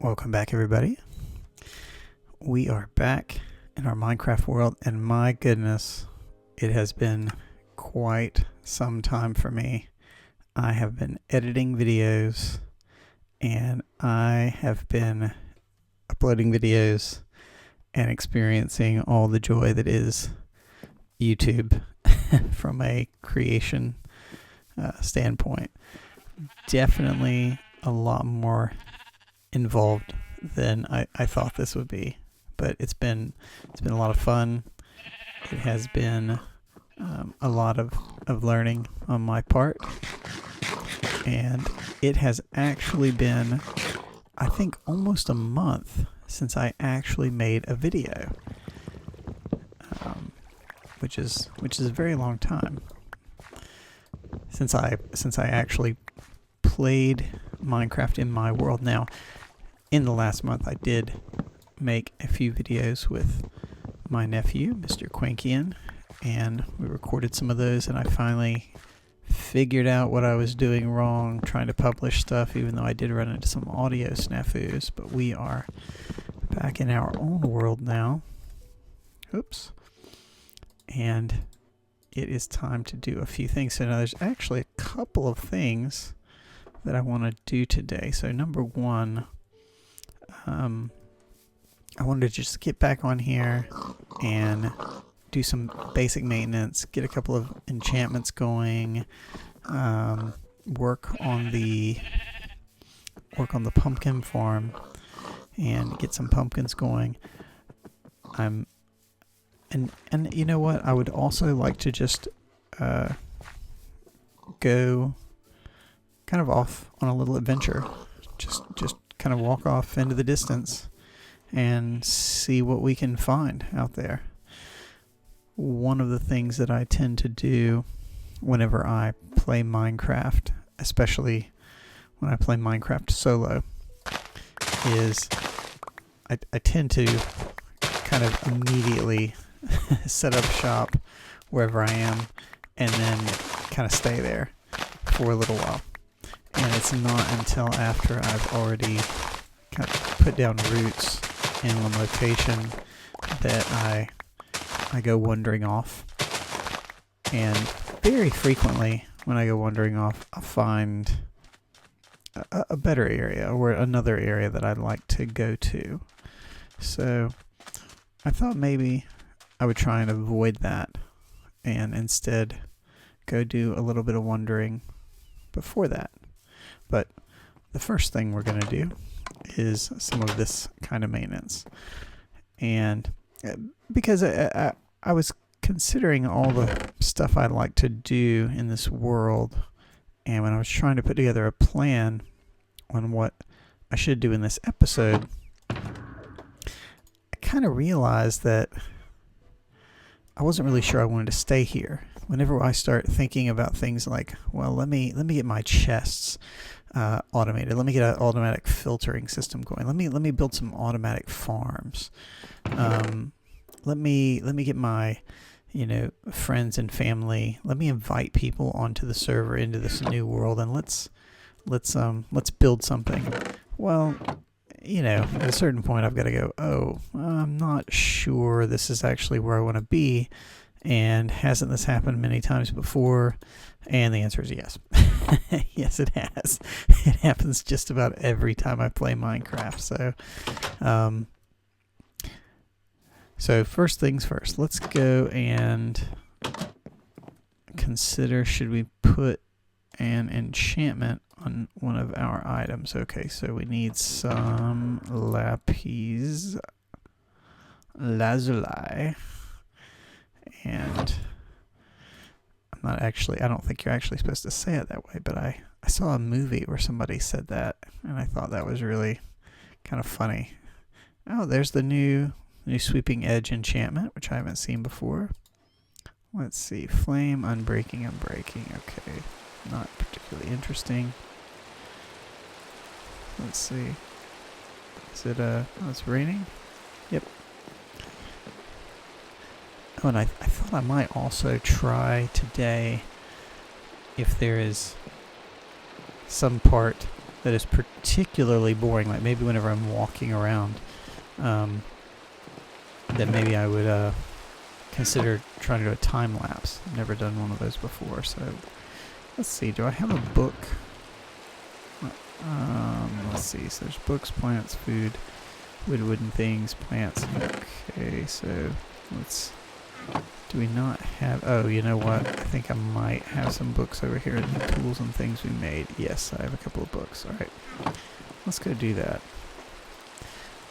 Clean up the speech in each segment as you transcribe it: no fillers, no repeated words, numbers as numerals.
Welcome back, everybody. We are back in our Minecraft world, and my goodness, it has been quite some time for me. I have been editing videos, and I have been uploading videos and experiencing all the joy that is YouTube from a creation standpoint. Definitely a lot more involved than I thought this would be, but it's been a lot of fun. It has been a lot of learning on my part, and it has actually been, I think, almost a month since I actually made a video, which is a very long time since I actually played Minecraft in my world. Now, in the last month, I did make a few videos with my nephew, Mr. Quankian, and we recorded some of those, and I finally figured out what I was doing wrong trying to publish stuff, even though I did run into some audio snafus. But we are back in our own world now. Oops. And it is time to do a few things. So now there's actually a couple of things that I want to do today. So number one, I wanted to just get back on here and do some basic maintenance, get a couple of enchantments going, work on the pumpkin farm and get some pumpkins going. And you know what? I would also like to just go kind of off on a little adventure. Just kind of walk off into the distance and see what we can find out there. One of the things that I tend to do whenever I play Minecraft, especially when I play Minecraft solo, is I tend to kind of immediately set up shop wherever I am and then kind of stay there for a little while. And it's not until after I've already kind of put down roots in one location that I go wandering off. And very frequently when I go wandering off, I'll find a better area or another area that I'd like to go to. So I thought maybe I would try and avoid that and instead go do a little bit of wandering before that. But the first thing we're going to do is some of this kind of maintenance. And because I was considering all the stuff I'd like to do in this world, and when I was trying to put together a plan on what I should do in this episode, I kind of realized that I wasn't really sure I wanted to stay here. Whenever I start thinking about things like, well, let me get my chests automated. Let me get an automatic filtering system going. Let me build some automatic farms. Let me get my friends and family. Let me invite people onto the server into this new world, and let's build something. Well, at a certain point I've got to go, oh, I'm not sure this is actually where I want to be. And hasn't this happened many times before? And the answer is yes. Yes, it has. It happens just about every time I play Minecraft. So first things first, let's go and consider, should we put an enchantment on one of our items? Okay, so we need some lapis lazuli. And I don't think you're actually supposed to say it that way, but I saw a movie where somebody said that, and I thought that was really kind of funny. Oh, there's the new sweeping edge enchantment, which I haven't seen before. Let's see, flame, unbreaking. Okay, not particularly interesting. Let's see. Is it oh, it's raining? Yep. Oh, and I thought I might also try today if there is some part that is particularly boring, like maybe whenever I'm walking around, then maybe I would consider trying to do a time lapse. I've never done one of those before, so let's see. Do I have a book? Let's see. So there's books, plants, food, wood, wooden things, plants. Okay, so let's. Do we not have... Oh, you know what? I think I might have some books over here in the tools and things we made. Yes, I have a couple of books. All right. Let's go do that.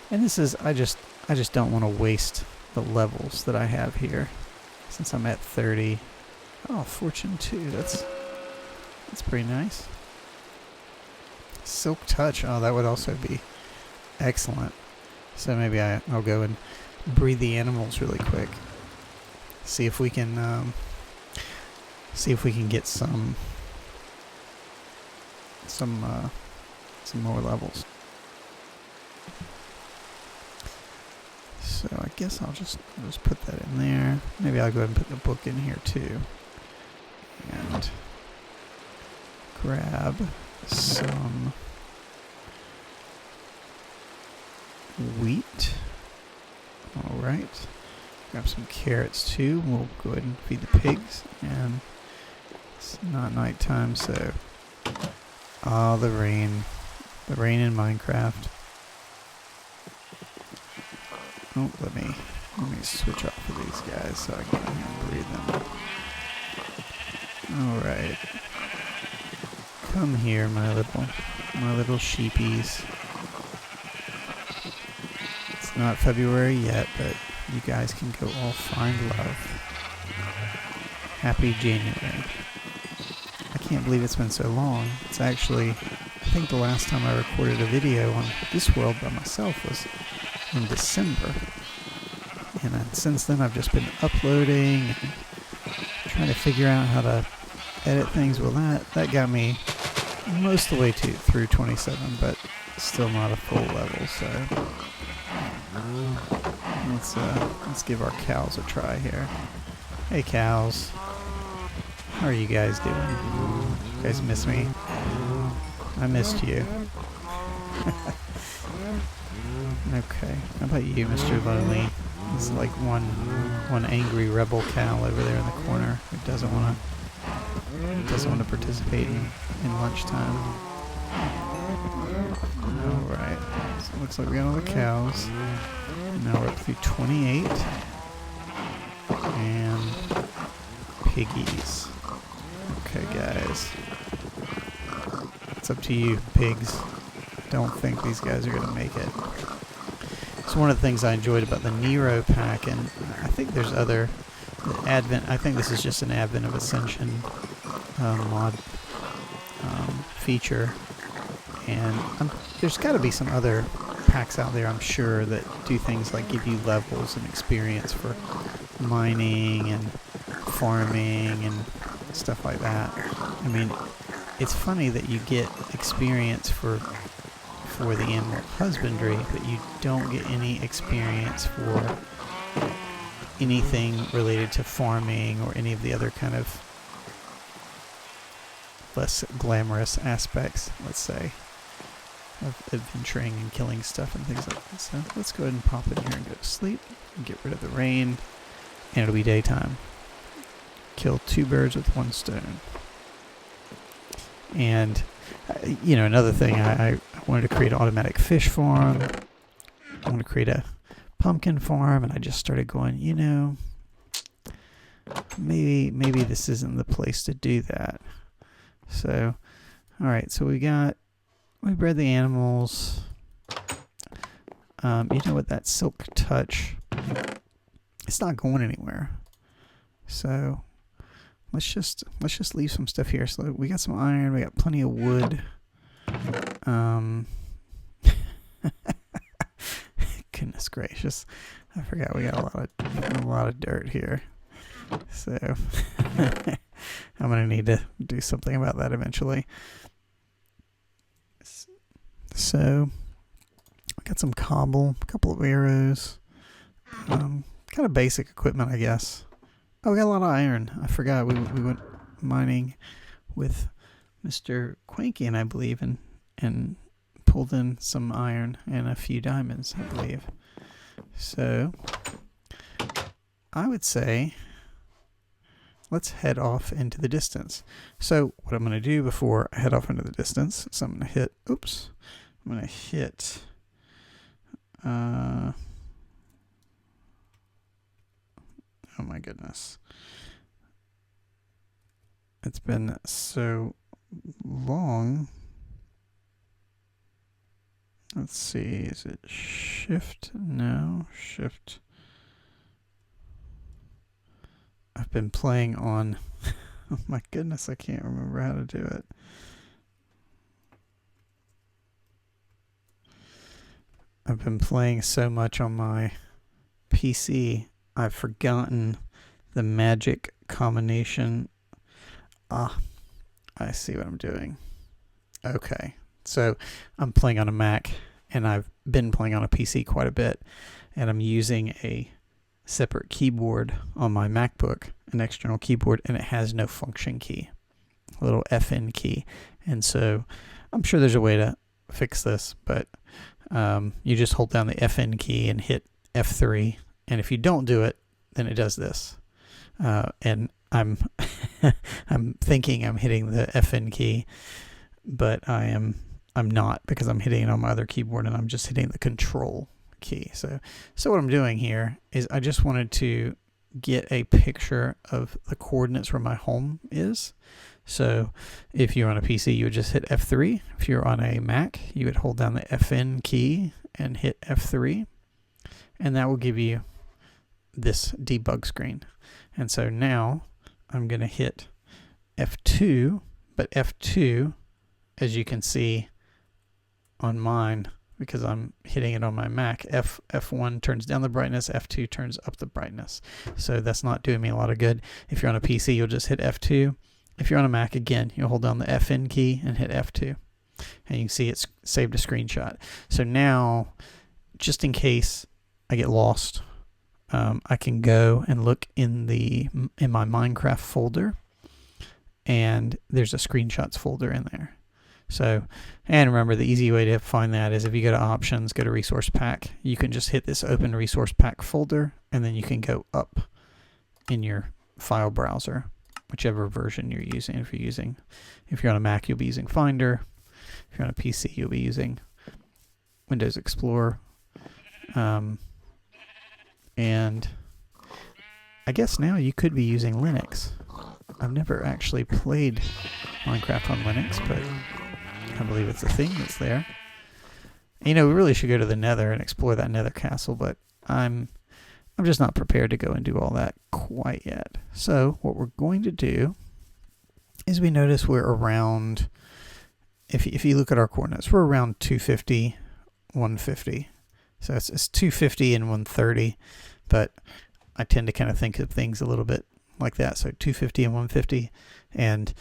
And this is... I just don't want to waste the levels that I have here. Since I'm at 30. Oh, Fortune 2. That's pretty nice. Silk Touch. Oh, that would also be excellent. So maybe I'll go and breed the animals really quick. See if we can get some more levels. So I guess I'll just put that in there. Maybe I'll go ahead and put the book in here too. And grab some wheat. All right. Grab some carrots too. We'll go ahead and feed the pigs. And it's not nighttime, so... Oh, the rain. The rain in Minecraft. Oh, let me switch off of these guys so I can breed them. Alright. Come here, my little sheepies. It's not February yet, but you guys can go all find love. Happy January. I can't believe it's been so long. It's actually, I think the last time I recorded a video on this world by myself was in December. And since then I've just been uploading and trying to figure out how to edit things. Well, that got me most of the way through 27, but still not a full level, so... Let's give our cows a try here. Hey cows. How are you guys doing? You guys miss me? I missed you. Okay. How about you, Mr. Lonely? He's like one angry rebel cow over there in the corner who doesn't want to participate in lunchtime. Alright. So it looks like we got all the cows. Now we're up through 28. And piggies. Okay, guys. It's up to you, pigs. I don't think these guys are going to make it. It's one of the things I enjoyed about the Nero pack, and I think there's other... Advent... I think this is just an Advent of Ascension mod feature. And there's got to be some other packs out there, I'm sure, that do things like give you levels and experience for mining and farming and stuff like that. I mean, it's funny that you get experience for the animal husbandry, but you don't get any experience for anything related to farming or any of the other kind of less glamorous aspects, let's say, of adventuring and killing stuff and things like that. So let's go ahead and pop in here and go to sleep and get rid of the rain, and it'll be daytime. Kill 2 birds with 1 stone. And another thing, I wanted to create an automatic fish farm. I want to create a pumpkin farm, and I just started going, maybe this isn't the place to do that. So, all right, so we bred the animals. You know what, that Silk Touch, it's not going anywhere. So let's just leave some stuff here. So we got some iron, we got plenty of wood. Goodness gracious, I forgot we got a lot of dirt here. So I'm gonna need to do something about that eventually. So I got some cobble, a couple of arrows, kind of basic equipment, I guess. Oh, we got a lot of iron. I forgot we went mining with Mr. Quanky, and I believe, and and pulled in some iron and a few diamonds, I believe. So I would say let's head off into the distance. So what I'm going to do before I head off into the distance is I'm going to hit, I'm going to hit, oh my goodness. It's been so long. Let's see, is it shift? No, shift. I've been playing on, oh my goodness, I can't remember how to do it. I've been playing so much on my PC, I've forgotten the magic combination. I see what I'm doing. Okay, so I'm playing on a Mac, and I've been playing on a PC quite a bit, and I'm using a separate keyboard on my MacBook, an external keyboard, and it has no function key, a little FN key. And so I'm sure there's a way to fix this, but you just hold down the FN key and hit F3, and if you don't do it, then it does this. And I'm I'm thinking I'm hitting the FN key, but I'm not, because I'm hitting it on my other keyboard and I'm just hitting the control key. So what I'm doing here is I just wanted to get a picture of the coordinates where my home is. So if you're on a PC, you would just hit F3. If you're on a Mac, you would hold down the FN key and hit F3, and that will give you this debug screen. And so now I'm going to hit F2, but F2, as you can see on mine, because I'm hitting it on my Mac, F1 turns down the brightness, F2 turns up the brightness. So that's not doing me a lot of good. If you're on a PC, you'll just hit F2. If you're on a Mac, again, you'll hold down the FN key and hit F2. And you can see it's saved a screenshot. So now, just in case I get lost, I can go and look in my Minecraft folder, and there's a screenshots folder in there. So, and remember, the easy way to find that is if you go to options, go to resource pack, you can just hit this open resource pack folder, and then you can go up in your file browser, whichever version you're using. If you're on a Mac, you'll be using Finder. If you're on a PC, you'll be using Windows Explorer. And I guess now you could be using Linux. I've never actually played Minecraft on Linux, but I believe it's a thing that's there. You know, we really should go to the Nether and explore that Nether castle, but I'm just not prepared to go and do all that quite yet. So what we're going to do is we notice we're around, if you look at our coordinates, we're around 250, 150. So it's 250 and 130, but I tend to kind of think of things a little bit like that. So 250 and 150, and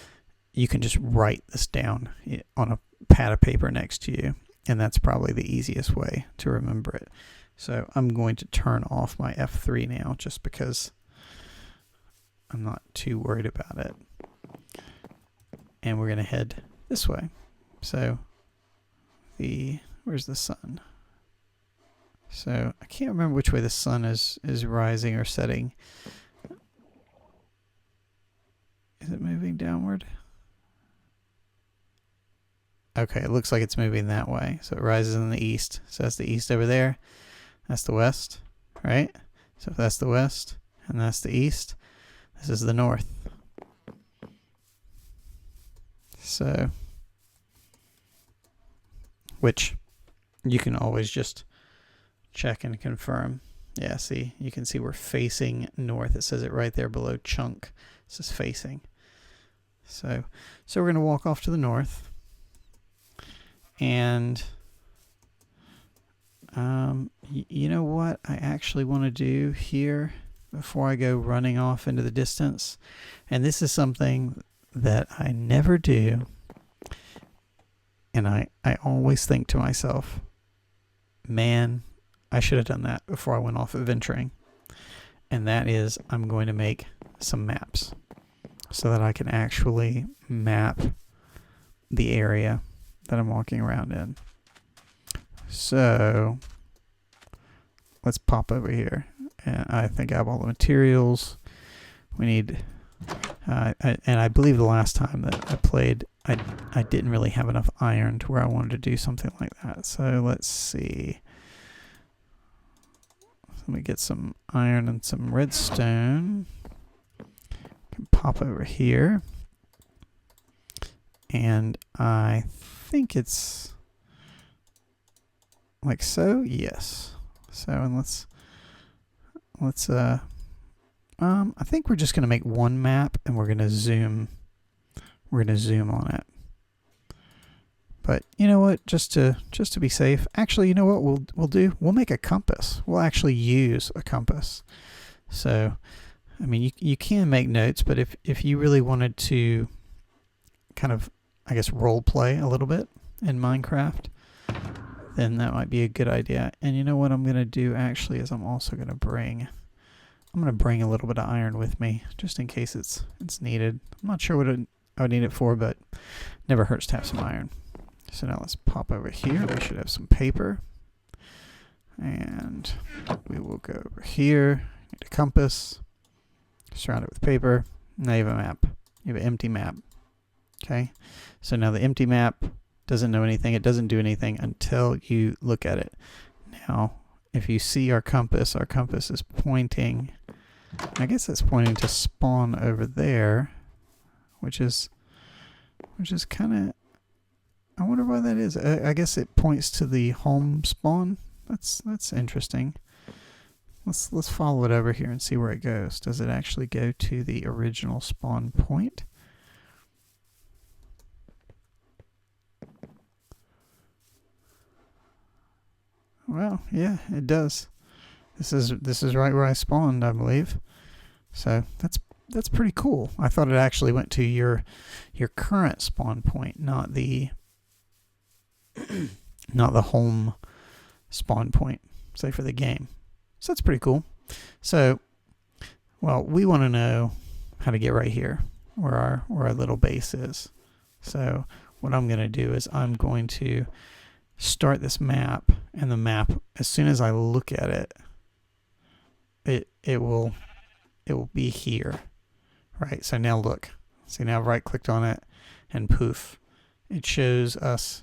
you can just write this down on a pad of paper next to you, and that's probably the easiest way to remember it. So I'm going to turn off my F3 now, just because I'm not too worried about it. And we're going to head this way. So where's the sun? So I can't remember which way the sun is rising or setting. Is it moving downward? Okay, it looks like it's moving that way. So it rises in the east. So that's the east over there. That's the west, right? So if that's the west and that's the east, this is the north. So, which you can always just check and confirm. Yeah, see, you can see we're facing north. It says it right there below chunk. It says facing. So we're going to walk off to the north. And you know what I actually want to do here before I go running off into the distance? And this is something that I never do. And I always think to myself, man, I should have done that before I went off adventuring. And that is, I'm going to make some maps so that I can actually map the area that I'm walking around in. So let's pop over here. And I think I have all the materials we need. And I believe the last time that I played, I didn't really have enough iron to where I wanted to do something like that. So let's see. Let me get some iron and some redstone. Can pop over here. And I think it's like so. Yes. So, and let's I think we're just going to make one map and we're going to zoom on it. But you know what, just to be safe, actually, you know what we'll make a compass. We'll actually use a compass. So, I mean, you can make notes, but if you really wanted to kind of, I guess, role play a little bit in Minecraft, then that might be a good idea. And you know what I'm going to do actually is I'm going to bring a little bit of iron with me just in case it's needed. I'm not sure what I would need it for, but never hurts to have some iron. So now let's pop over here. We should have some paper. And we will go over here, get a compass, surround it with paper. Now you have a map. You have an empty map. Okay? So now the empty map doesn't know anything. It doesn't do anything until you look at it. Now, if you see our compass is pointing, I guess it's pointing to spawn over there, which is kind of, I wonder why that is. I guess it points to the home spawn. That's interesting. Let's follow it over here and see where it goes. Does it actually go to the original spawn point? Well, yeah, it does. This is right where I spawned, I believe. So that's pretty cool. I thought it actually went to your current spawn point, not the home spawn point, say, for the game. So that's pretty cool. So, well, we want to know how to get right here, where our little base is. So what I'm going to do is I'm going to start this map, and the map, as soon as I look at it, it will be here, right? So now look. See, now I've right-clicked on it, and poof, it shows us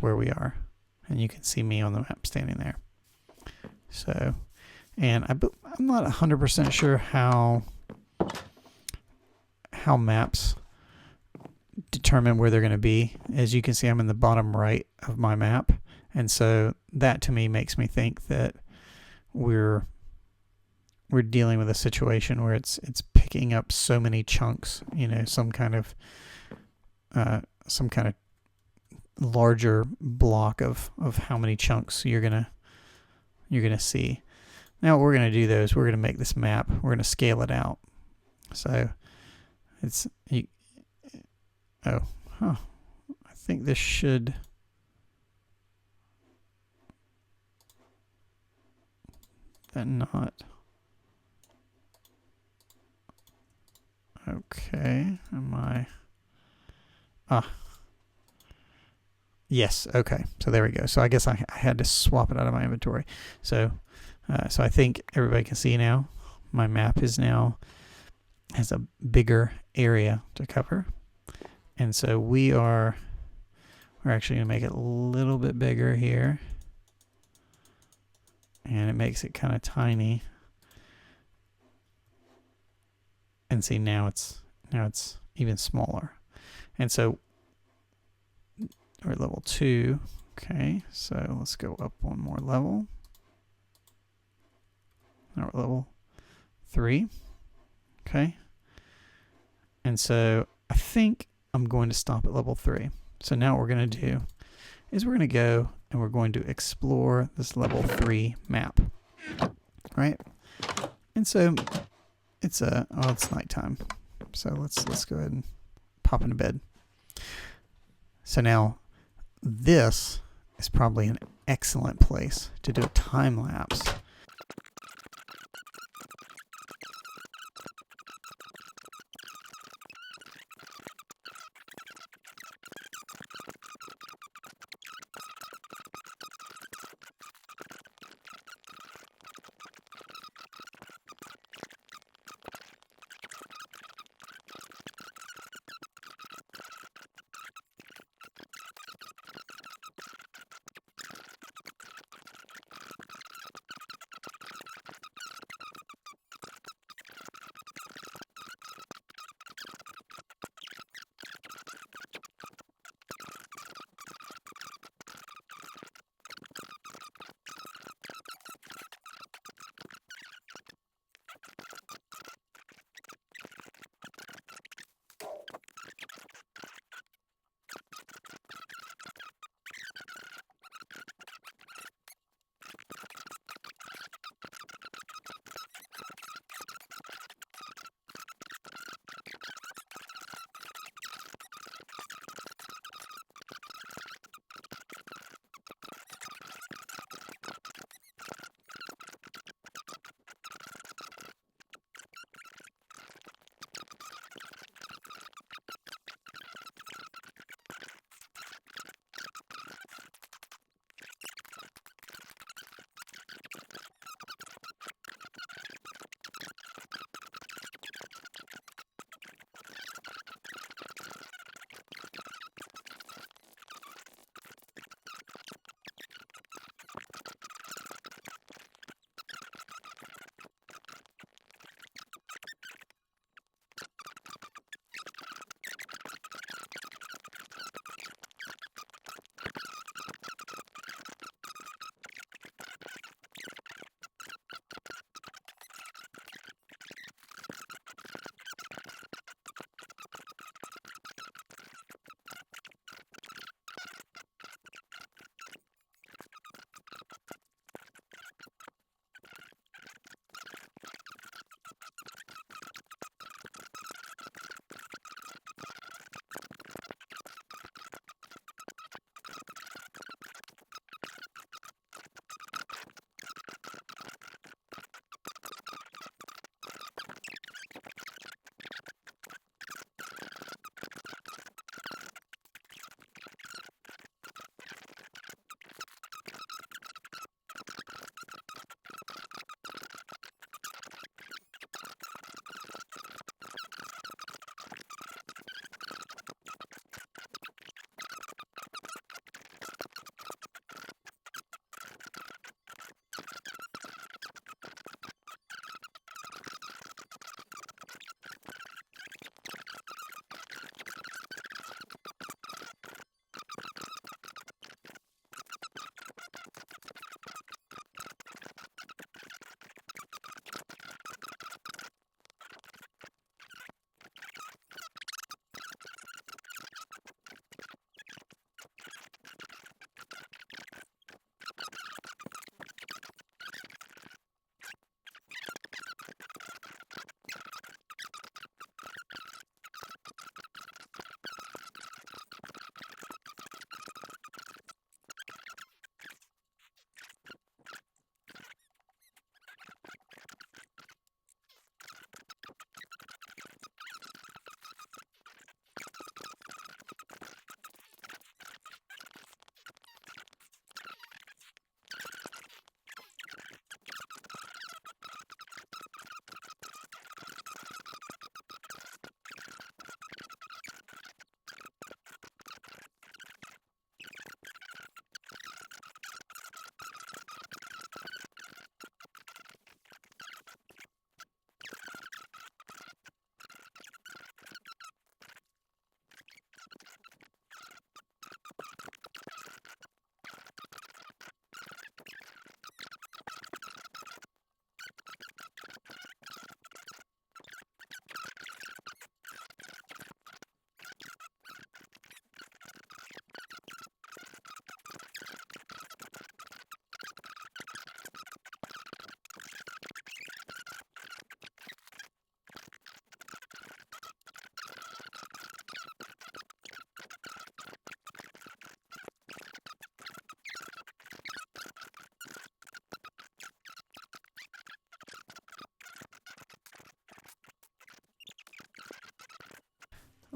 where we are, and you can see me on the map standing there. So, and I'm not 100% sure how maps determine where they're going to be. As you can see, I'm in the bottom right of my map, and so that to me makes me think that we're dealing with a situation where it's picking up so many chunks, you know, some kind of larger block of how many chunks you're gonna see. Now what we're gonna do though is we're gonna make this map, we're gonna scale it out. So I think this should, that not, okay, yes, okay, so there we go. So I guess I had to swap it out of my inventory. So I think everybody can see now, my map has a bigger area to cover. And so we're actually going to make it a little bit bigger here. And it makes it kind of tiny. And see, now it's even smaller. And so we're at level 2. Okay, so let's go up one more level. Now we're at level 3. Okay. And so I think I'm going to stop at level 3. So now what we're going to do is we're going to go and we're going to explore this level 3 map. Right? And so it's nighttime. So let's go ahead and pop into bed. So now this is probably an excellent place to do a time lapse.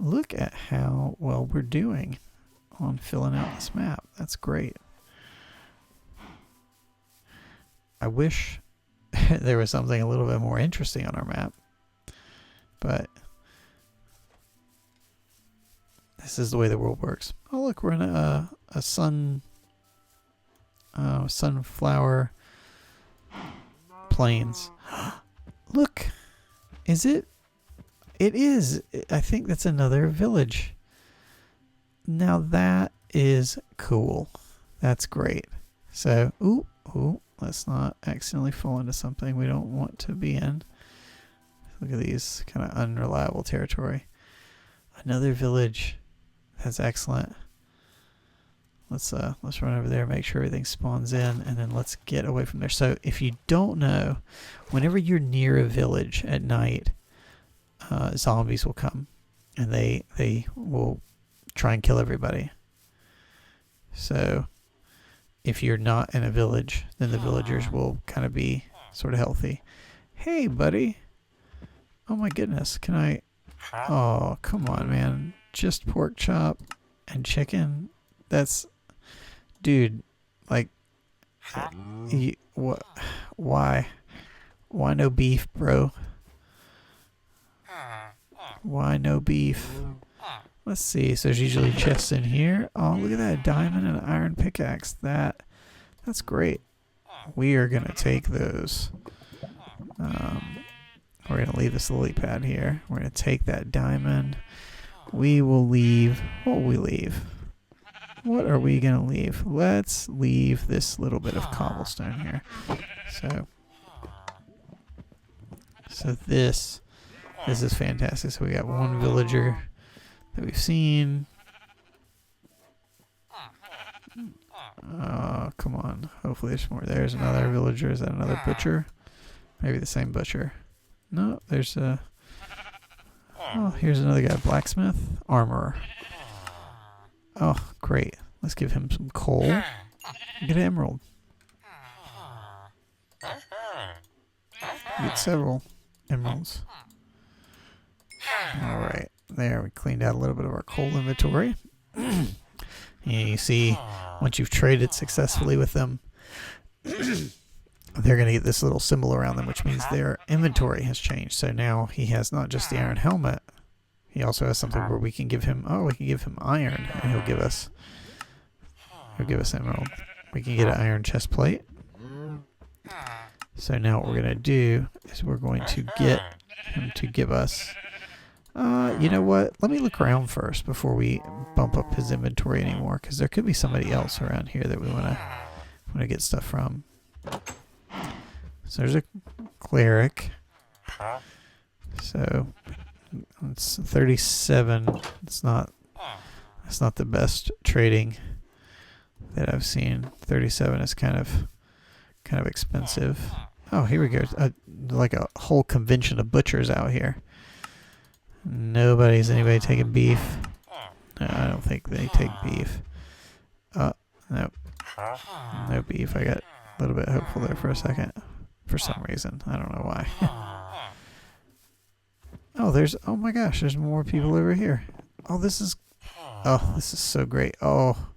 look at how well we're doing on filling out this map. That's great. I wish there was something a little bit more interesting on our map, but this is the way the world works. Oh, look, we're in a sunflower plains. Look, is it? It is. I think that's another village. Now that is cool. That's great. So, ooh, let's not accidentally fall into something we don't want to be in. Look at these kind of unreliable territory. Another village. That's excellent. Let's run over there, make sure everything spawns in, and then let's get away from there. So if you don't know, whenever you're near a village at night, zombies will come, and they will try and kill everybody. So if you're not in a village, then the villagers will kind of be sort of healthy. Hey, buddy. Oh my goodness, can I? Oh, come on, man. Just pork chop and chicken. That's, dude, like, what? Why no beef, bro? Why no beef? Let's see. So there's usually chests in here. Oh, look at that, a diamond and an iron pickaxe. That's great. We are gonna take those. We're gonna leave this lily pad here. We're gonna take that diamond. We will leave. What will we leave? What are we gonna leave? Let's leave this little bit of cobblestone here. So this is fantastic. So we got one villager that we've seen. Come on. Hopefully there's more. There's another villager. Is that another butcher? Maybe the same butcher. No, there's a... Oh, here's another guy. Blacksmith. Armorer. Oh, great. Let's give him some coal. Get an emerald. Get several emeralds. Alright. There, we cleaned out a little bit of our coal inventory. And you see, once you've traded successfully with them, they're going to get this little symbol around them, which means their inventory has changed. So now he has not just the iron helmet, he also has something where we can give him, iron, and he'll give us emerald. We can get an iron chest plate. So now what we're going to do is we're going to get him to give us, you know what? Let me look around first before we bump up his inventory anymore, because there could be somebody else around here that we want to get stuff from. So there's a cleric. So it's 37. It's not the best trading that I've seen. 37 is kind of expensive. Oh, here we go. Like a whole convention of butchers out here. Anybody taking beef? No, I don't think they take beef. Nope. No beef. I got a little bit hopeful there for a second. For some reason. I don't know why. Oh my gosh, there's more people over here. This is so great. Oh,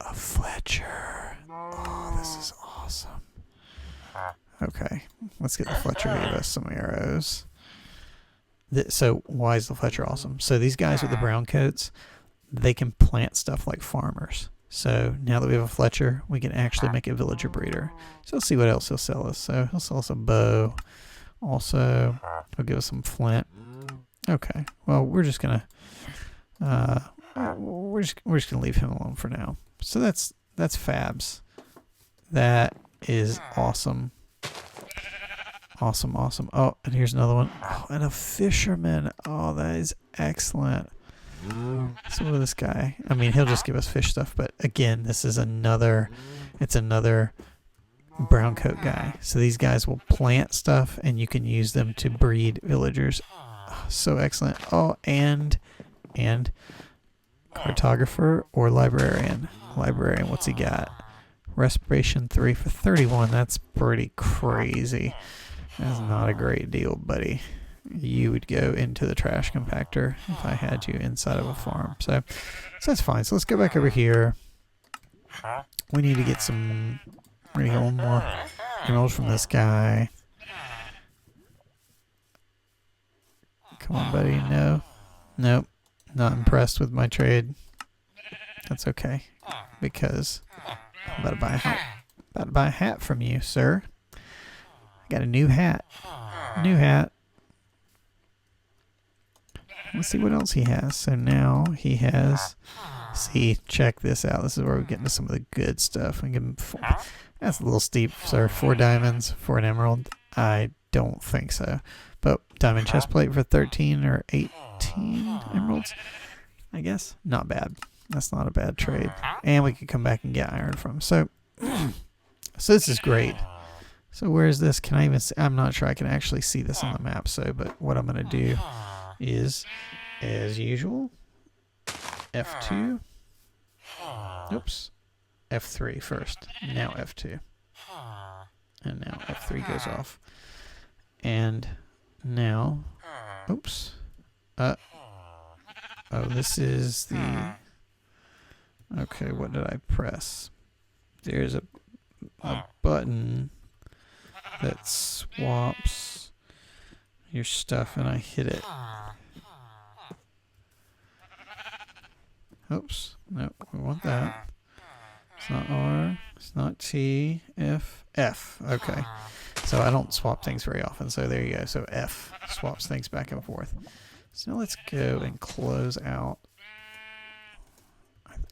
a Fletcher. Oh, this is awesome. Okay, let's get the Fletcher to give us some arrows. So why is the Fletcher awesome? So these guys with the brown coats, they can plant stuff like farmers. So now that we have a Fletcher, we can actually make a villager breeder. So let's see what else he'll sell us. So he'll sell us a bow. Also, he'll give us some flint. Okay. Well, we're just gonna leave him alone for now. So that's Fabs. That is awesome. Awesome. Oh, and here's another one. Oh, and a fisherman. Oh, that is excellent. So what is this guy? I mean, he'll just give us fish stuff, but again, it's another brown coat guy. So these guys will plant stuff, and you can use them to breed villagers. Oh, so excellent. Oh, and cartographer or librarian. Librarian, what's he got? Respiration 3 for 31. That's pretty crazy. That's not a great deal, buddy. you would go into the trash compactor if I had you inside of a farm. So that's fine. So let's go back over here. We need to get some, we're going to get one more emerald from this guy. Come on, buddy. No. Nope. Not impressed with my trade. That's okay. Because I'm about to buy a hat from you, sir. I got a new hat. New hat. Let's see what else he has. So now he has... See, check this out. This is where we get into some of the good stuff. We give him four. That's a little steep, sir. 4 diamonds for an emerald. I don't think so. But diamond chest plate for 13 or 18 emeralds, I guess. Not bad. That's not a bad trade. And we could come back and get iron from him. So this is great. So where is this? Can I even see? I'm not sure I can actually see this on the map. So, but what I'm going to do is, as usual, F2. Oops. F3 first. Now F2. And now F3 goes off. And now, oops. Oh, this is the, okay, what did I press? There's a button that swaps your stuff, and I hit it. Oops. Nope, we want that. It's not R. It's not T. F. Okay. So I don't swap things very often. So there you go. So F swaps things back and forth. So now let's go and close out.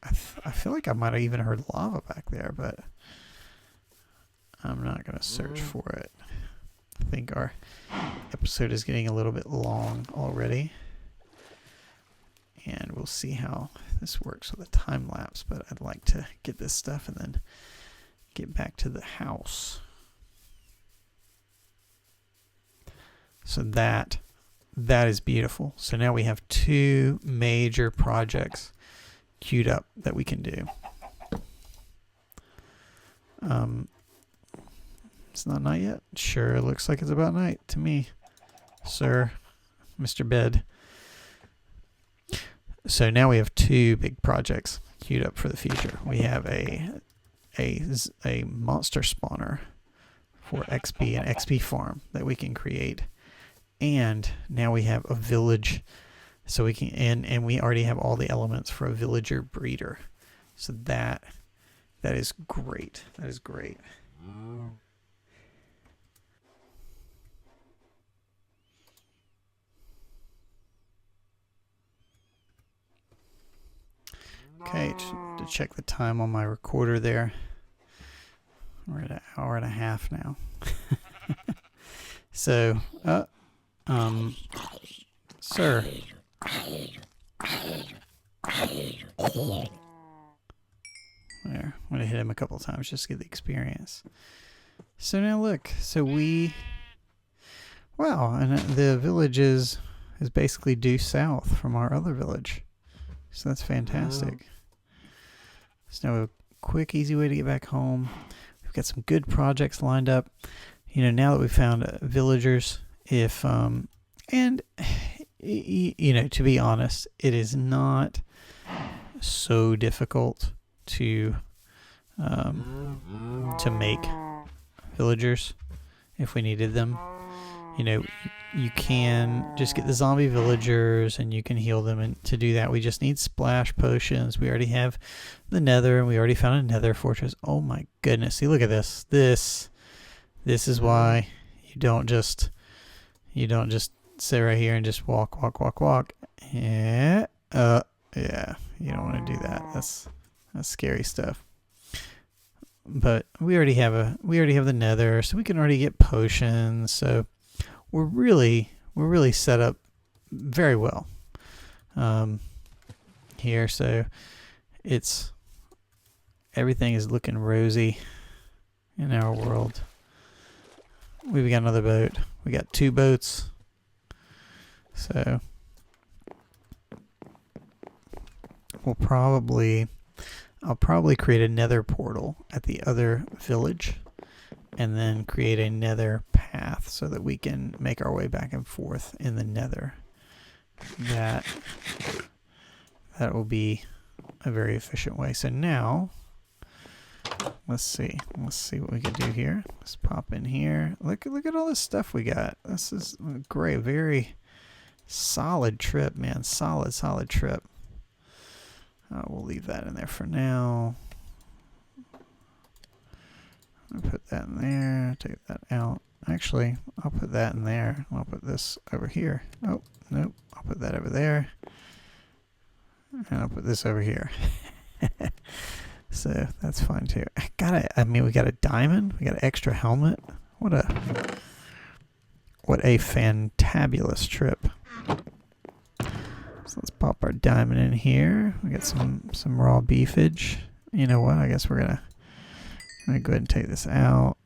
I feel like I might have even heard lava back there, but I'm not going to search for it. I think our episode is getting a little bit long already. And we'll see how this works with a time lapse, but I'd like to get this stuff and then get back to the house. So that is beautiful. So now we have 2 major projects queued up that we can do. It's not night yet. Sure, looks like it's about night to me, sir, Mr. Bed. So now we have 2 big projects queued up for the future. We have a monster spawner for XP and XP farm that we can create, and now we have a village, so we can and we already have all the elements for a villager breeder. So that is great. That is great. Okay, to check the time on my recorder there. We're at 1.5 hours now. So, sir. There, I'm going to hit him a couple times just to get the experience. So now look, so wow, and the village is basically due south from our other village. So that's fantastic. So now a quick, easy way to get back home. We've got some good projects lined up. You know, now that we've found villagers, and you know, to be honest, it is not so difficult to make villagers if we needed them. You know, you can just get the zombie villagers and you can heal them, and to do that we just need splash potions. We already have the nether, and we already found a nether fortress. Oh my goodness, see, look at this. This is why you don't just sit right here and just walk. Yeah. Yeah, you don't want to do that. That's scary stuff. But we already have the nether, so we can already get potions. So we're really set up very well here. So everything is looking rosy in our world. We've got another boat. We got 2 boats. So I'll probably create a nether portal at the other village, and then create a nether path path so that we can make our way back and forth in the nether. That will be a very efficient way. So now, let's see what we can do here. Let's pop in here. Look at all this stuff we got. This is great. Very solid trip, man. Solid trip. We'll leave that in there for now. I'll put that in there. Take that out. Actually, I'll put that in there. I'll put this over here. Oh, nope. I'll put that over there. And I'll put this over here. So that's fine too. We got a diamond. We got an extra helmet. What a fantabulous trip. So let's pop our diamond in here. We got some raw beefage. You know what? I guess we're gonna go ahead and take this out.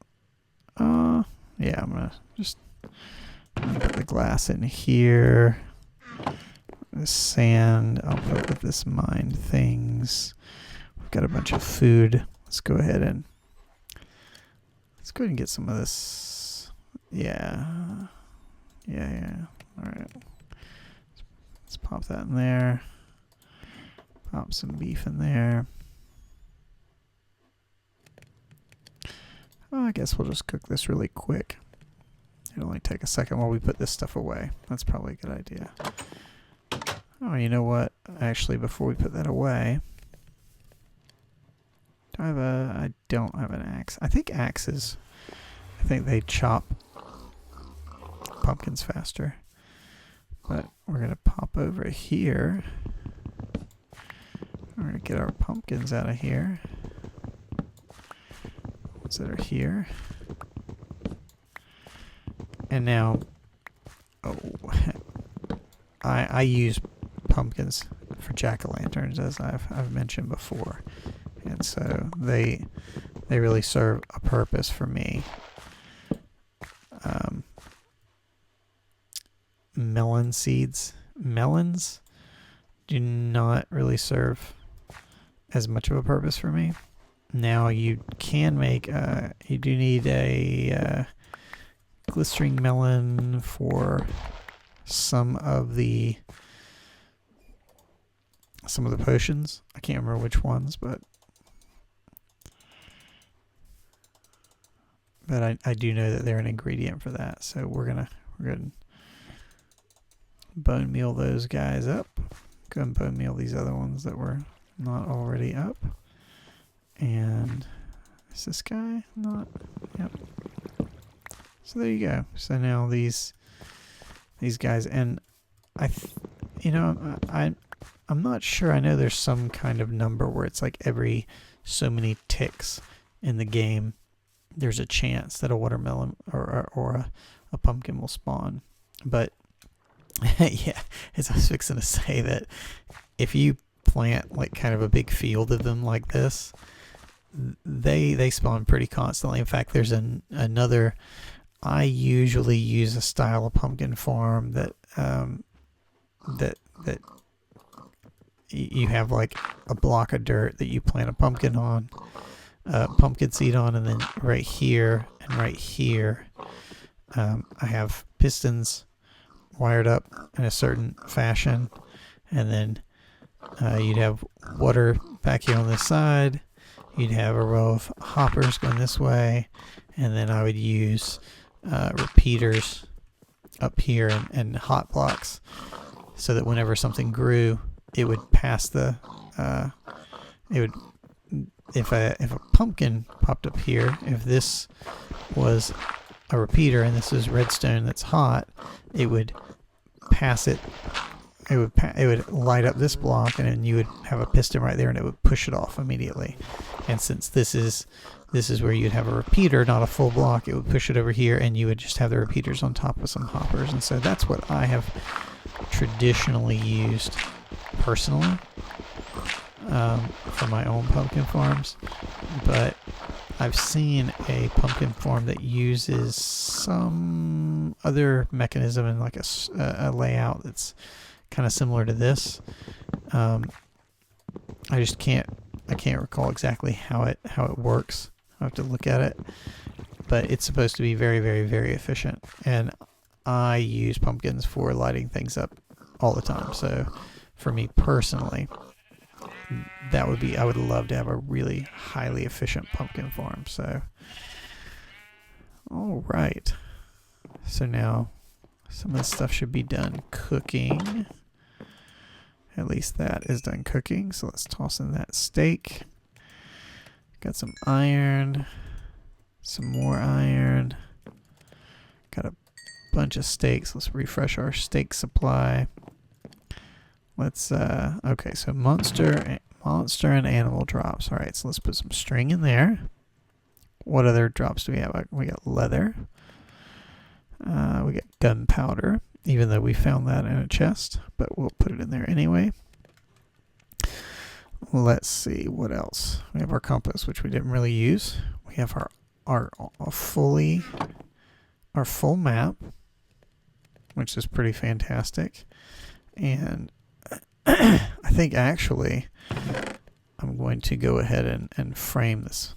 Yeah, I'm gonna just put the glass in here. The sand, I'll put with this mined things. We've got a bunch of food. Let's go ahead and get some of this. Yeah. All right. Let's pop that in there. Pop some beef in there. I guess we'll just cook this really quick. It'll only take a second while we put this stuff away. That's probably a good idea. Oh, you know what? Actually, before we put that away, I don't have an axe. I think they chop pumpkins faster. But we're going to pop over here. We're going to get our pumpkins out of here. Ones that are here. And now, I use pumpkins for jack-o'-lanterns, as I've mentioned before, and so they really serve a purpose for me. Melons do not really serve as much of a purpose for me. Now you can make you do need a glistering melon for some of the potions. I can't remember which ones, but I do know that they're an ingredient for that. So we're gonna bone meal those guys up. Go and bone meal these other ones that were not already up. And is this guy not? Yep. So there you go. So now these guys, and I'm not sure. I know there's some kind of number where it's like every so many ticks in the game, there's a chance that a watermelon or a pumpkin will spawn. But yeah, as I was fixing to say, that if you plant like kind of a big field of them like this, they spawn pretty constantly. In fact, there's another. I usually use a style of pumpkin farm that you have like a block of dirt that you plant a pumpkin seed on, and then right here and right here, I have pistons wired up in a certain fashion, and then you'd have water back here on this side. You'd have a row of hoppers going this way, and then I would use repeaters up here and hot blocks, so that whenever something grew, it would pass the if a pumpkin popped up here, if this was a repeater and this is redstone that's hot, it would pass it. It would light up this block, and then you would have a piston right there, and it would push it off immediately. And since this is where you'd have a repeater, not a full block, it would push it over here, and you would just have the repeaters on top with some hoppers. And so that's what I have traditionally used personally for my own pumpkin farms. But I've seen a pumpkin farm that uses some other mechanism and like a layout that's kind of similar to this. I can't recall exactly how it works. I have to look at it. but it's supposed to be very, very, very efficient. And I use pumpkins for lighting things up all the time. So for me personally, that would be, I would love to have a really highly efficient pumpkin farm. So, all right. So now some of the stuff should be done cooking. At least that is done cooking. So let's toss in that steak. Got some iron, some more iron. Got a bunch of steaks. Let's refresh our steak supply. Let's, okay, so monster and animal drops. All right, so let's put some string in there. What other drops do we have? We got leather. We got gunpowder, even though we found that in a chest, but we'll put it in there anyway. Let's see what else. We have our compass, which we didn't really use. We have our full map, which is pretty fantastic. And I think actually I'm going to go ahead and frame this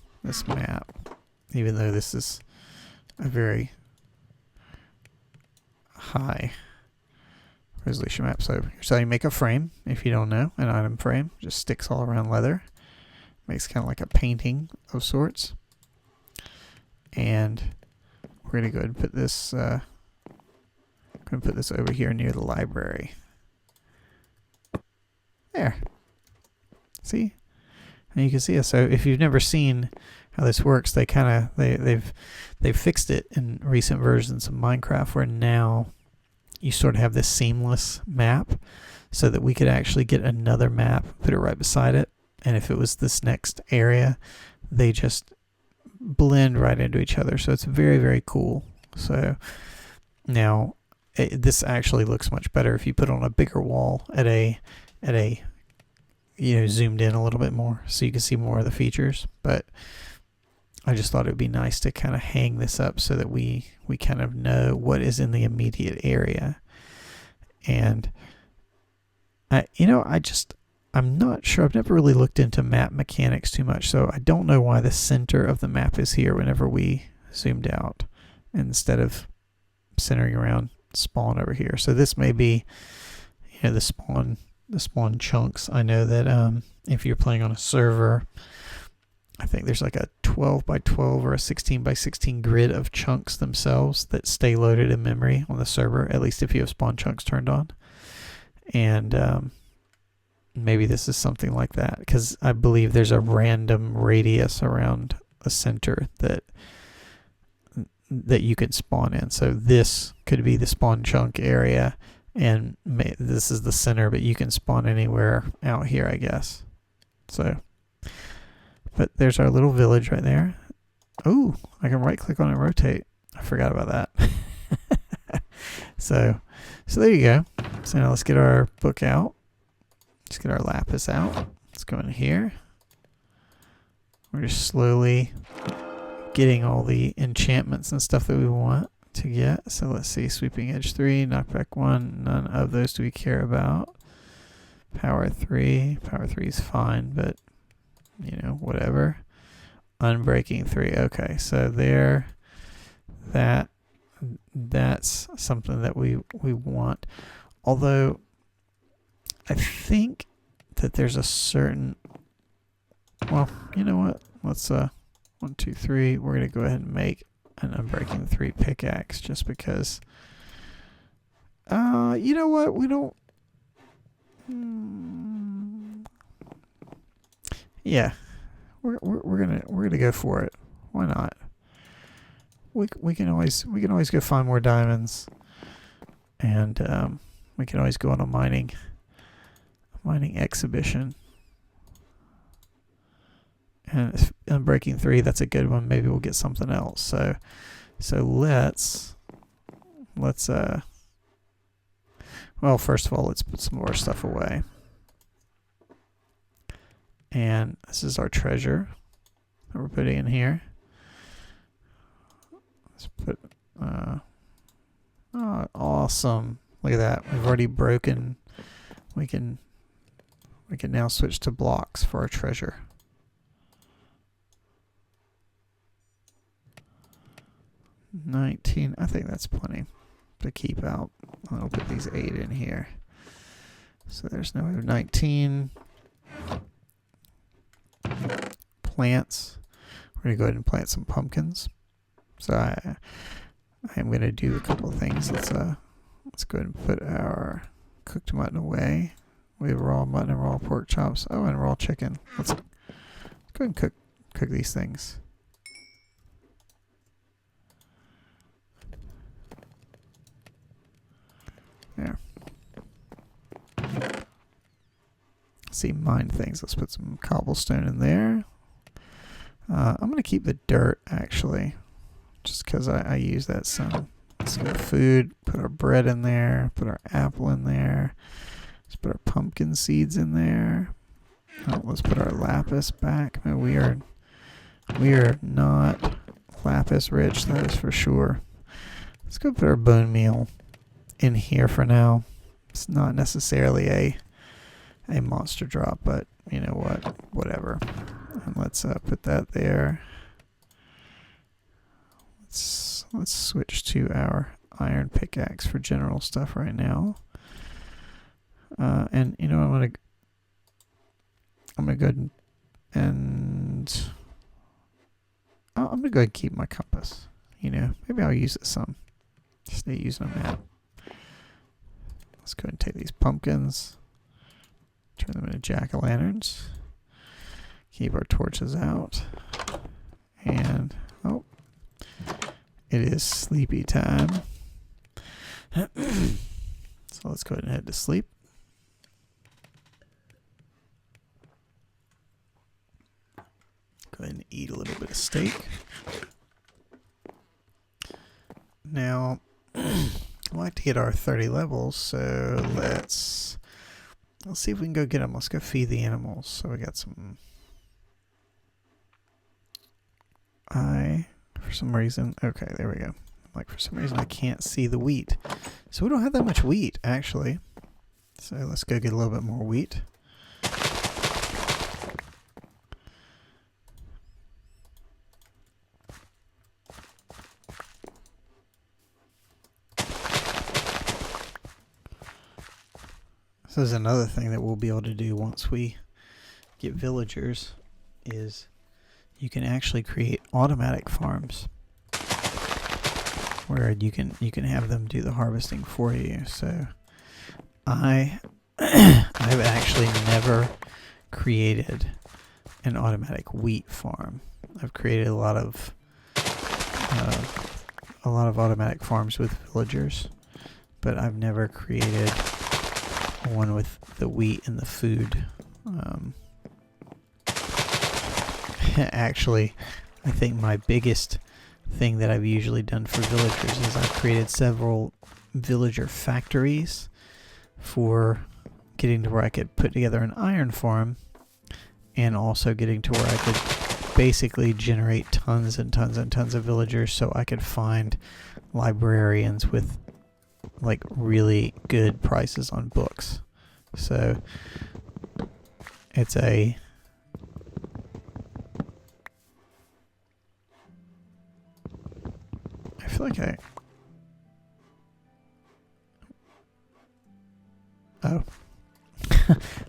map, even though this is a very high resolution map. So here's how you make a frame. If you don't know, an item frame just sticks all around leather, makes kind of like a painting of sorts. And we're gonna go ahead and put this over here near the library. There. See? And you can see it. So if you've never seen how this works, they've fixed it in recent versions of Minecraft, where now you sort of have this seamless map, so that we could actually get another map, put it right beside it, and if it was this next area, they just blend right into each other. So it's very, very cool. So now this actually looks much better if you put on a bigger wall at a zoomed in a little bit more, so you can see more of the features. But I just thought it would be nice to kind of hang this up so that we kind of know what is in the immediate area. And I'm not sure. I've never really looked into map mechanics too much, so I don't know why the center of the map is here whenever we zoomed out, instead of centering around spawn over here. So this may be, the spawn chunks. I know that if you're playing on a server, I think there's like a 12 by 12 or a 16 by 16 grid of chunks themselves that stay loaded in memory on the server, at least if you have spawn chunks turned on. And maybe this is something like that, because I believe there's a random radius around a center that you could spawn in. So this could be the spawn chunk area, and this is the center, but you can spawn anywhere out here, I guess. So, but there's our little village right there. Oh, I can right click on it and rotate. I forgot about that. So there you go. So now let's get our book out. Let's get our lapis out. Let's go in here. We're just slowly getting all the enchantments and stuff that we want to get. So let's see. Sweeping edge 3, knockback 1. None of those do we care about. Power 3. Power 3 is fine, but whatever. Unbreaking 3. Okay, so that's something that we want. Although I think that there's a certain, well, you know what? Let's 1, 2, 3. We're gonna go ahead and make an Unbreaking 3 pickaxe, just because. You know what? We don't. Yeah, we're gonna go for it. Why not? We can always go find more diamonds, and we can always go on a mining exhibition. And Unbreaking 3, that's a good one. Maybe we'll get something else. So let's well, first of all, let's put some more stuff away. And this is our treasure that we're putting in here. Let's put oh, awesome. Look at that. We've already broken. We can now switch to blocks for our treasure. 19. I think that's plenty to keep out. I'll put these 8 in here. So there's no 19. Plants. We're going to go ahead and plant some pumpkins. So I'm going to do a couple of things. Let's go ahead and put our cooked mutton away. We have raw mutton and raw pork chops. Oh, and raw chicken. Let's go ahead and cook these things. There. See, mine things. Let's put some cobblestone in there. I'm going to keep the dirt, actually, just because I use that some. Let's go food, put our bread in there, put our apple in there. Let's put our pumpkin seeds in there. Oh, let's put our lapis back. No, we are not lapis rich, that is for sure. Let's go put our bone meal in here for now. It's not necessarily a monster drop, but you know what? Whatever. And let's put that there. Let's switch to our iron pickaxe for general stuff right now. And you know, I'm gonna go ahead and I'm gonna go ahead and keep my compass. You know, maybe I'll use it some. Just need using a map. Let's go ahead and take these pumpkins, turn them into jack-o'-lanterns, keep our torches out, and oh, it is sleepy time. So let's go ahead and head to sleep. Go ahead and eat a little bit of steak. Now, I'd like to get our 30 levels, so let's see if we can go get them. Let's go feed the animals. So we got some. For some reason, okay, there we go. Like, for some reason, I can't see the wheat. So we don't have that much wheat, actually. So let's go get a little bit more wheat. This is another thing that we'll be able to do once we get villagers, is you can actually create automatic farms where you can have them do the harvesting for you. So I've actually never created an automatic wheat farm. I've created a lot of automatic farms with villagers, but I've never created one with the wheat and the food. Actually, I think my biggest thing that I've usually done for villagers is I've created several villager factories for getting to where I could put together an iron farm, and also getting to where I could basically generate tons and tons and tons of villagers, so I could find librarians with like really good prices on books. So it's I feel like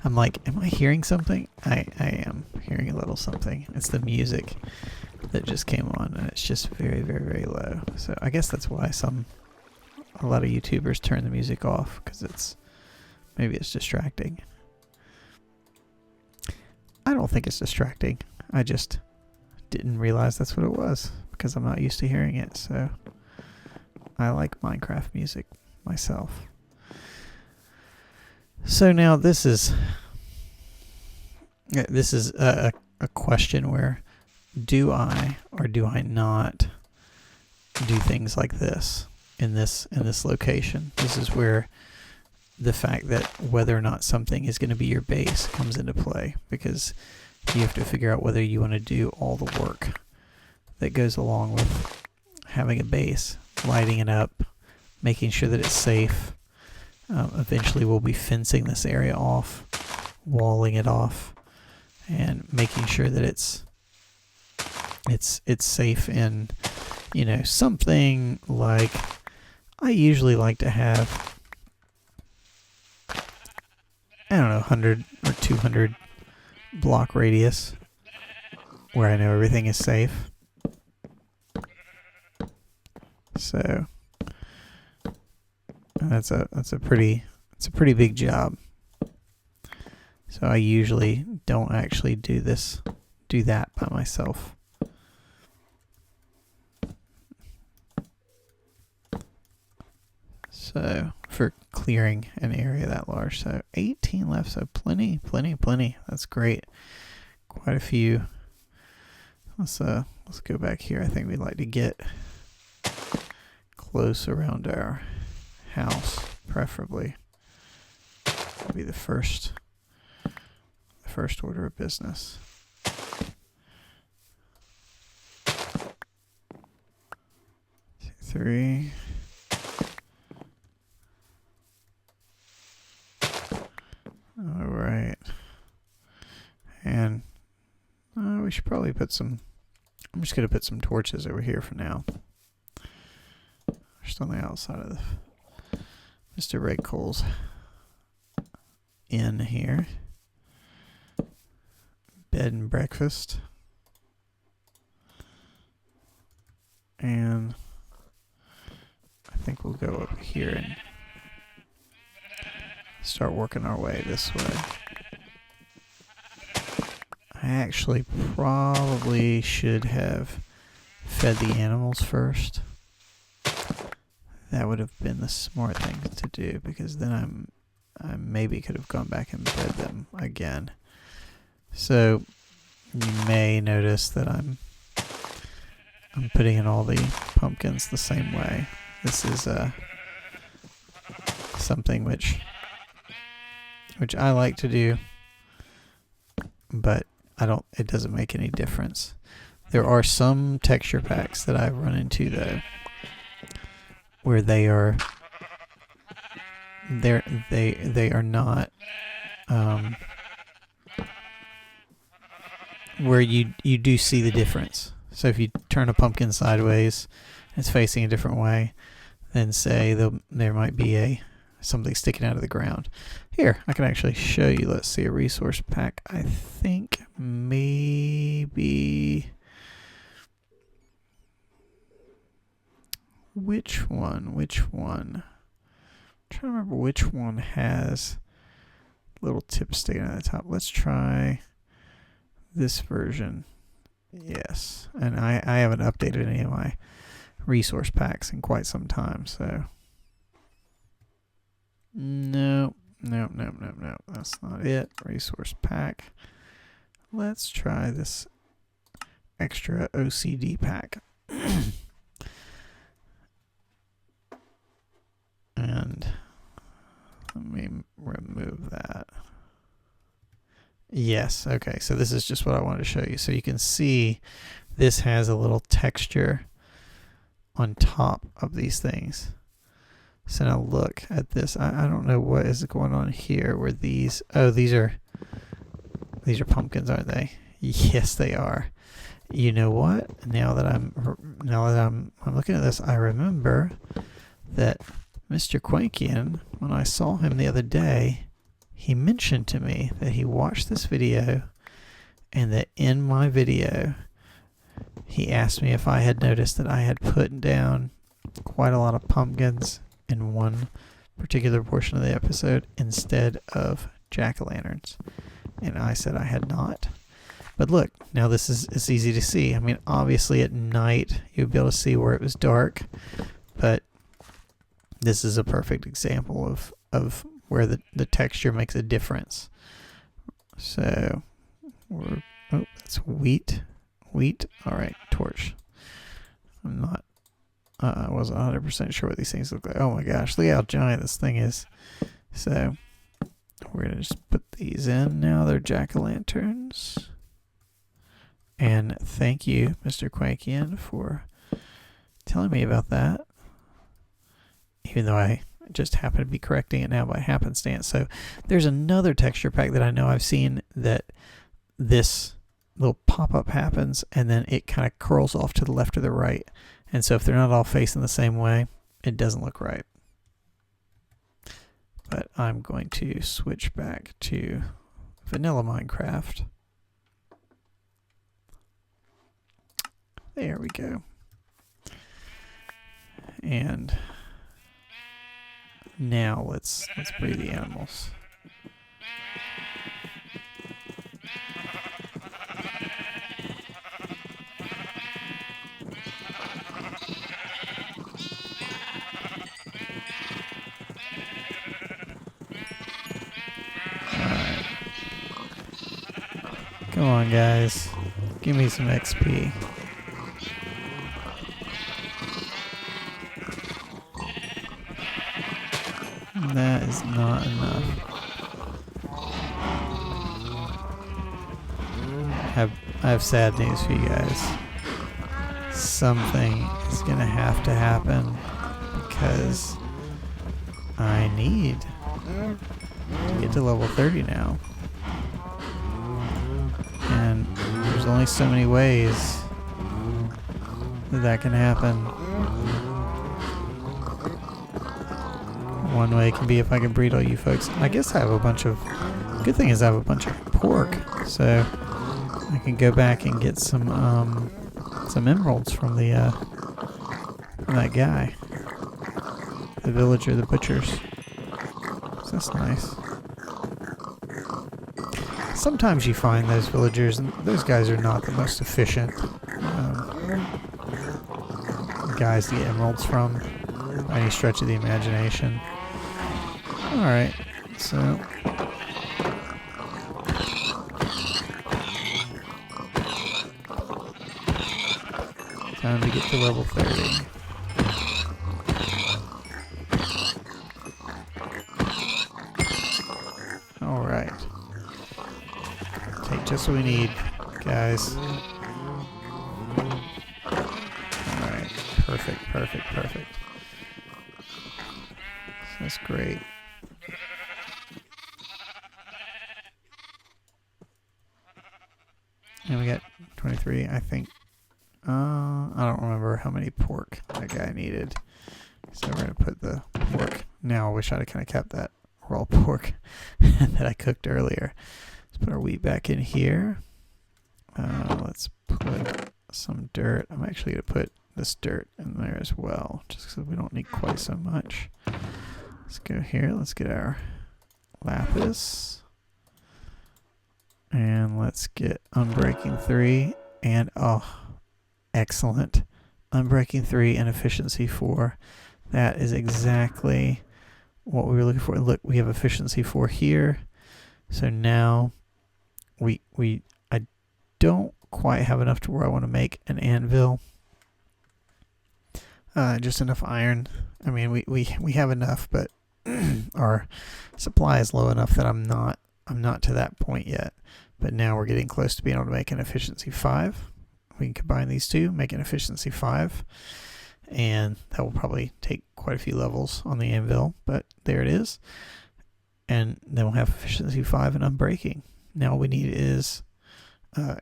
I'm like, am I hearing something? I am hearing a little something. It's the music that just came on, and it's just very, very, very low. So I guess that's why a lot of YouTubers turn the music off, because maybe it's distracting. I don't think it's distracting. I just didn't realize that's what it was, because I'm not used to hearing it. So I like Minecraft music myself. So now this is a question where, do I or do I not do things like this in this location? This is where the fact that whether or not something is going to be your base comes into play, because you have to figure out whether you want to do all the work that goes along with having a base, lighting it up, making sure that it's safe. Eventually we'll be fencing this area off, walling it off, and making sure that it's safe in you know, something like, I usually like to have, I don't know, 100 or 200 block radius where I know everything is safe. So that's a pretty big job. So I usually don't actually do that by myself. So for clearing an area that large. So 18 left, so plenty. That's great. Quite a few. Let's go back here. I think we'd like to get close around our house, preferably. That'd be the first order of business. Three. All right. And we should probably put some, I'm just going to put some torches over here for now. Just on the outside of the Mr. Red Coal's inn here. Bed and breakfast. And I think we'll go up here and start working our way this way. I actually probably should have fed the animals first. That would have been the smart thing to do, because then I maybe could have gone back and fed them again. So you may notice that I'm putting in all the pumpkins the same way. This is something which I like to do, but it doesn't make any difference. There are some texture packs that I've run into though, where they are not where you do see the difference. So if you turn a pumpkin sideways, it's facing a different way, then say there might be something sticking out of the ground. Here, I can actually show you. Let's see, a resource pack. I think maybe, which one? I'm trying to remember which one has little tips sticking out the top. Let's try this version. Yes, and I haven't updated any of my resource packs in quite some time, so no, that's not it. Resource pack. Let's try this extra OCD pack. And let me remove that. Yes, okay, so this is just what I wanted to show you. So you can see this has a little texture on top of these things. So now look at this. I don't know what is going on here where these are pumpkins, aren't they? Yes, they are. You know what? Now that I'm looking at this, I remember that Mr. Quankian, when I saw him the other day, he mentioned to me that he watched this video, and that in my video he asked me if I had noticed that I had put down quite a lot of pumpkins in one particular portion of the episode instead of jack-o'-lanterns, and I said I had not. But look, now it's easy to see. I mean, obviously at night you'd be able to see where it was dark, but this is a perfect example of where the texture makes a difference. So that's wheat. All right, torch. I wasn't 100% sure what these things look like. Oh my gosh, look how giant this thing is. So we're gonna just put these in now. They're jack-o'-lanterns. And thank you, Mr. Quankian, for telling me about that. Even though I just happen to be correcting it now by happenstance. So there's another texture pack that I know I've seen that this little pop-up happens and then it kind of curls off to the left or the right. And so if they're not all facing the same way, it doesn't look right. But I'm going to switch back to vanilla Minecraft. There we go. And now let's breed the animals. Alright. Come on, guys. Give me some XP. That is not enough. I have sad news for you guys. Something is gonna have to happen because I need to get to level 30 now. And there's only so many ways that can happen. One way can be if I can breed all you folks. I guess I have a bunch of... Good thing is I have a bunch of pork, so I can go back and get some emeralds from the from that guy, the villager, the butchers. So that's nice. Sometimes you find those villagers, and those guys are not the most efficient guys to get emeralds from by any stretch of the imagination. Alright, so time to get to level 30. Alright. Take just what we need, guys. Alright, perfect, perfect, perfect. That's great. And we got 23, I think. I don't remember how many pork that guy needed. So we're going to put the pork. Now I wish I'd have kind of kept that raw pork that I cooked earlier. Let's put our wheat back in here. Let's put some dirt. I'm actually going to put this dirt in there as well, just because we don't need quite so much. Let's go here. Let's get our lapis. And let's get Unbreaking 3 and, oh, excellent. Unbreaking 3 and Efficiency 4. That is exactly what we were looking for. Look, we have Efficiency 4 here. So now I don't quite have enough to where I want to make an anvil. Just enough iron. I mean, we have enough, but our supply is low enough that I'm not to that point yet. But now we're getting close to being able to make an Efficiency 5. We can combine these two, make an Efficiency 5. And that will probably take quite a few levels on the anvil, but there it is. And then we'll have Efficiency 5 and Unbreaking. Now all we need is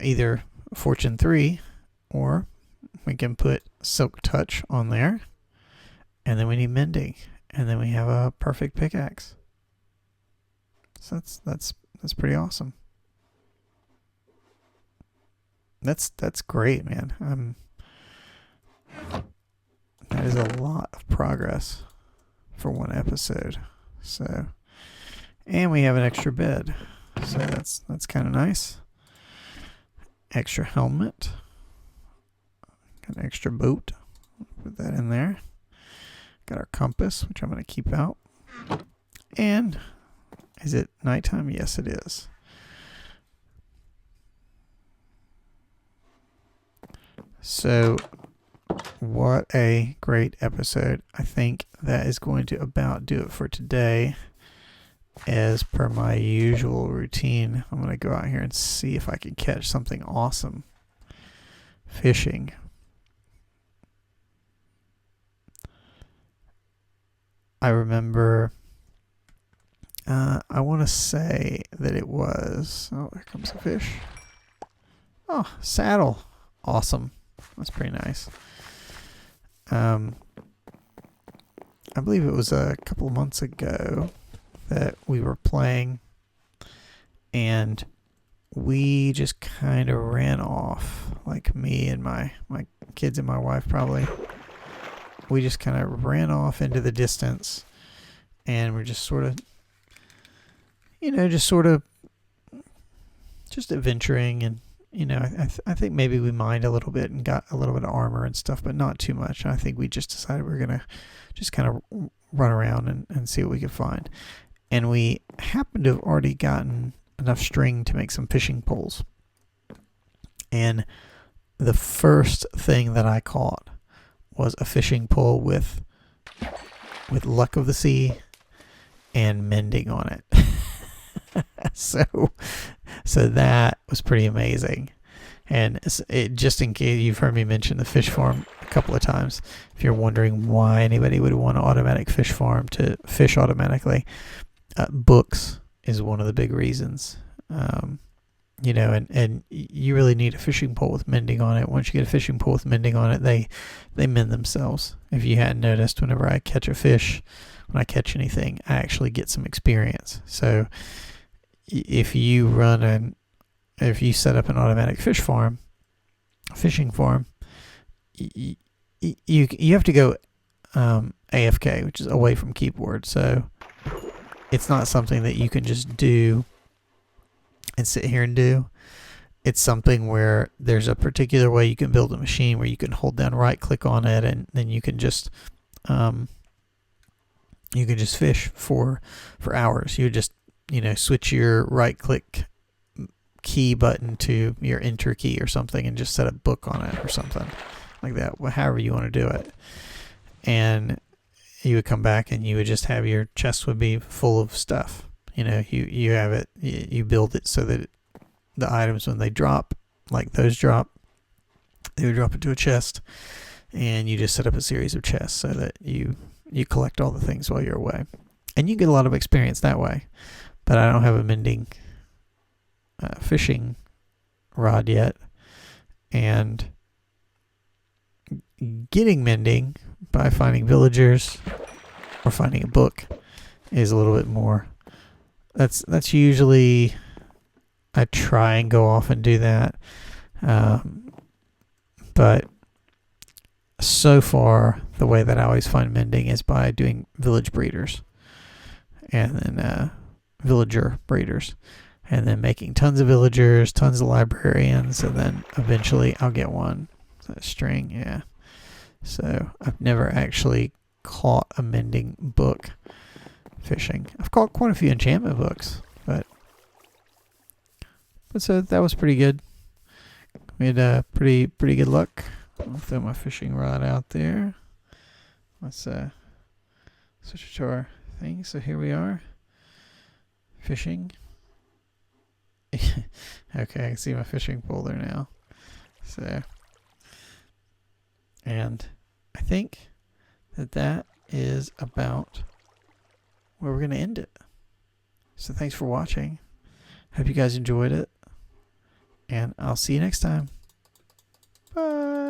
either Fortune 3, or we can put Silk Touch on there. And then we need Mending. And then we have a perfect pickaxe. So that's pretty awesome. That's great, man. That is a lot of progress for one episode. So, and we have an extra bed. So that's kind of nice. Extra helmet. Got an extra boat. Put that in there. Got our compass, which I'm going to keep out. And is it nighttime? Yes, it is. So, what a great episode. I think that is going to about do it for today. As per my usual routine, I'm going to go out here and see if I can catch something awesome. Fishing. I remember, I want to say that it was, oh, there comes a fish. Oh, saddle. Awesome. That's pretty nice. I believe it was a couple of months ago that we were playing, and we just kind of ran off, like me and my kids and my wife probably. We just kind of ran off into the distance, and we're just sort of, just adventuring, and I think maybe we mined a little bit and got a little bit of armor and stuff, but not too much. I think we just decided we are gonna just kind of run around and see what we could find, and we happened to have already gotten enough string to make some fishing poles. And the first thing that I caught was a fishing pole with luck of the sea and mending on it. so that was pretty amazing. And just in case you've heard me mention the fish farm a couple of times, if you're wondering why anybody would want an automatic fish farm to fish automatically, books is one of the big reasons. And you really need a fishing pole with mending on it. Once you get a fishing pole with mending on it, they mend themselves. If you hadn't noticed, whenever I catch a fish, when I catch anything, I actually get some experience. So if you set up an automatic fishing farm, you have to go AFK, which is away from keyboard. So it's not something that you can just do and sit here and do. It's something where there's a particular way you can build a machine where you can hold down right click on it, and then you can just fish for hours. You just switch your right click key button to your enter key or something and just set a book on it or something like that, however you want to do it. And you would come back and you would just have your chest would be full of stuff. You have it, you build it so that the items, when they drop, like those drop, they would drop into a chest, and you just set up a series of chests so that you collect all the things while you're away. And you get a lot of experience that way. But I don't have a mending fishing rod yet, and getting mending by finding villagers or finding a book is a little bit more. That's usually, I try and go off and do that, but so far the way that I always find mending is by doing village breeders, and then villager breeders, and then making tons of villagers, tons of librarians, and then eventually I'll get one. That string, yeah. So I've never actually caught a mending book fishing. I've caught quite a few enchantment books, but so that was pretty good. We had pretty good luck. I'll throw my fishing rod out there. Let's switch to our thing. So here we are, fishing. Okay, I can see my fishing pole there now. So, and I think that is about where we're going to end it. So thanks for watching. Hope you guys enjoyed it, and I'll see you next time. Bye.